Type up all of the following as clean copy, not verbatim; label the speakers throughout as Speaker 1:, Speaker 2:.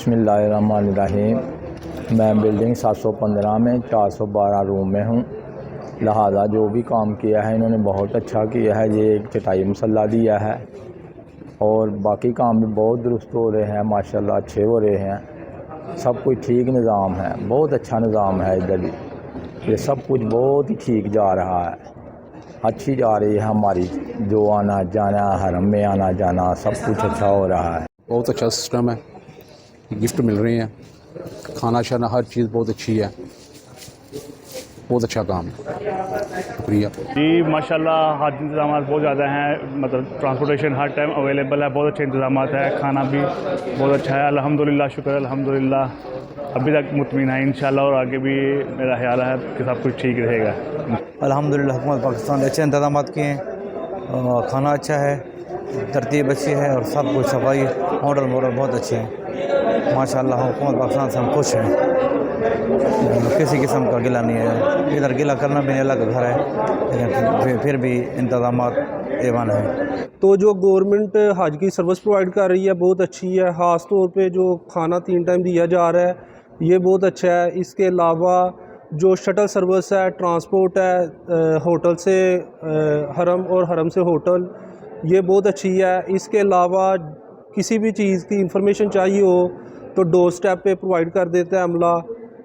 Speaker 1: बिस्मिल्लाहिर्रहमानिर्रहीम। मैं बिल्डिंग 715 में 412 रूम में हूँ। लिहाजा जो भी काम किया है इन्होंने बहुत अच्छा किया है। ये एक चटाई मसल्ला दिया है और बाकी काम भी बहुत दुरुस्त हो रहे हैं, माशाल्लाह अच्छे हो रहे हैं। सब कुछ ठीक निज़ाम है, बहुत अच्छा निज़ाम है इधर भी। ये सब कुछ बहुत ही ठीक जा रहा है, अच्छी जा रही है हमारी जो आना जाना, हरम में आना जाना सब कुछ अच्छा हो रहा है।
Speaker 2: बहुत अच्छा सिस्टम है, गिफ्ट मिल रहे हैं, खाना शाना हर चीज़ बहुत अच्छी है, बहुत अच्छा काम है। शुक्रिया
Speaker 3: जी, माशाल्लाह हर इंतजाम बहुत ज़्यादा हैं, मतलब ट्रांसपोर्टेशन हर टाइम अवेलेबल है, बहुत अच्छे इंतजाम है, खाना भी बहुत अच्छा है। अल्हम्दुलिल्लाह, शुक्र अल्हम्दुलिल्लाह। अभी तक मुतमिन है इंशाल्लाह, और आगे भी मेरा ख्याल है कि सब कुछ ठीक रहेगा।
Speaker 4: अल्हम्दुलिल्लाह हुकूमत पाकिस्तान ने अच्छे इंतजाम किए हैं, खाना अच्छा है, तरतीब अच्छी है और सब कुछ सफाई मॉडल बहुत अच्छे हैं माशाल्लाह। हुकूमत पाकिस्तान से हम खुश हैं, किसी किस्म का गिला नहीं है। इधर गिला करना भी नहीं, अलग घर है, लेकिन फिर भी इंतजामात एवन है।
Speaker 5: तो जो गवर्नमेंट हज की सर्विस प्रोवाइड कर रही है बहुत अच्छी है। ख़ास तौर पे जो खाना 3 टाइम दिया जा रहा है ये बहुत अच्छा है। इसके अलावा जो शटल सर्विस है, ट्रांसपोर्ट है होटल से हरम और हरम से होटल, ये बहुत अच्छी है। इसके अलावा किसी भी चीज़ की इंफॉर्मेशन चाहिए हो तो डोर स्टेप पे प्रोवाइड कर देता है अमला,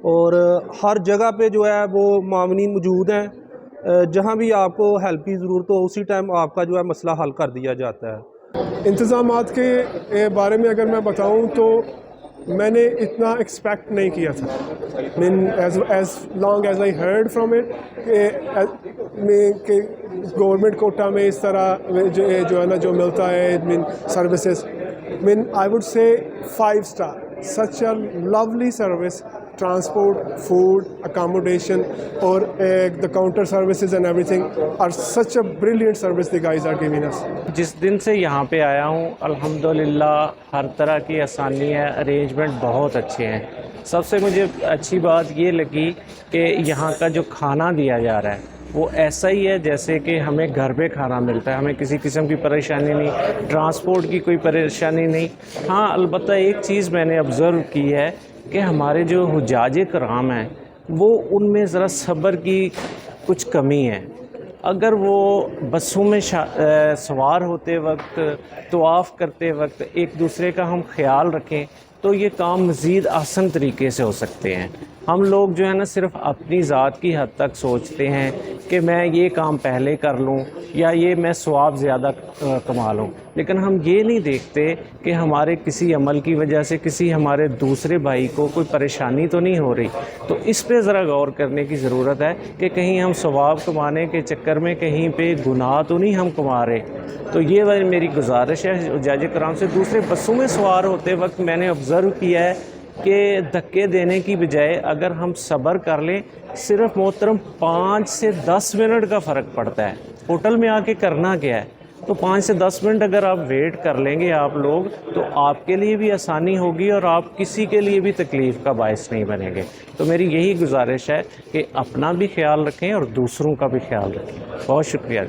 Speaker 5: और हर जगह पे जो है वो मामनीन मौजूद हैं। जहाँ भी आपको हेल्प की ज़रूरत हो उसी टाइम आपका जो है मसला हल कर दिया जाता है।
Speaker 6: इंतज़ामात के बारे में अगर मैं बताऊँ तो मैंने इतना एक्सपेक्ट नहीं किया था। Mean as long as I heard from it कि गवर्नमेंट कोटा में इस तरह जो है ना जो मिलता है mean services, mean I would say 5 star, such a lovely service, transport, food, accommodation, or the counter services and everything are such a brilliant service the guys are giving us.
Speaker 7: जिस दिन से यहाँ पे आया हूँ अल्हम्दुलिल्लाह हर तरह की आसानी है, अरेंजमेंट बहुत अच्छे हैं। सबसे मुझे अच्छी बात ये लगी कि यहाँ का जो खाना दिया जा रहा है वो ऐसा ही है जैसे कि हमें घर पे खाना मिलता है, हमें किसी किस्म की परेशानी नहीं, ट्रांसपोर्ट की कोई परेशानी नहीं। हाँ, अलबत्ता एक चीज़ मैंने ऑब्ज़र्व की है कि हमारे जो हुज्जाज कराम हैं वो उनमें ज़रा सब्र की कुछ कमी है। अगर वो बसों में सवार होते वक्त, तवाफ़ करते वक्त एक दूसरे का हम ख्याल रखें तो ये काम मज़ीद आसान तरीके से हो सकते हैं। हम लोग जो है ना सिर्फ़ अपनी ज़ात की हद तक सोचते हैं कि मैं ये काम पहले कर लूँ या ये मैं सवाब ज़्यादा कमा लूँ, लेकिन हम ये नहीं देखते कि हमारे किसी अमल की वजह से किसी हमारे दूसरे भाई को कोई परेशानी तो नहीं हो रही। तो इस पे ज़रा गौर करने की ज़रूरत है कि कहीं हम सवाब कमाने के चक्कर में कहीं पे गुनाह तो नहीं हम कमा रहे। तो ये मेरी गुजारिश है हुज्जाज कराम से। दूसरे बसों में सवार होते वक्त मैंने ऑब्ज़र्व किया है कि धक्के देने की बजाय अगर हम सब्र कर लें, सिर्फ मोहतरम 5 से 10 मिनट का फ़र्क पड़ता है। होटल में आके करना क्या है, तो 5 से 10 मिनट अगर आप वेट कर लेंगे आप लोग तो आपके लिए भी आसानी होगी और आप किसी के लिए भी तकलीफ़ का बायस नहीं बनेंगे। तो मेरी यही गुजारिश है कि अपना भी ख्याल रखें और दूसरों का भी ख्याल रखें। बहुत शुक्रिया।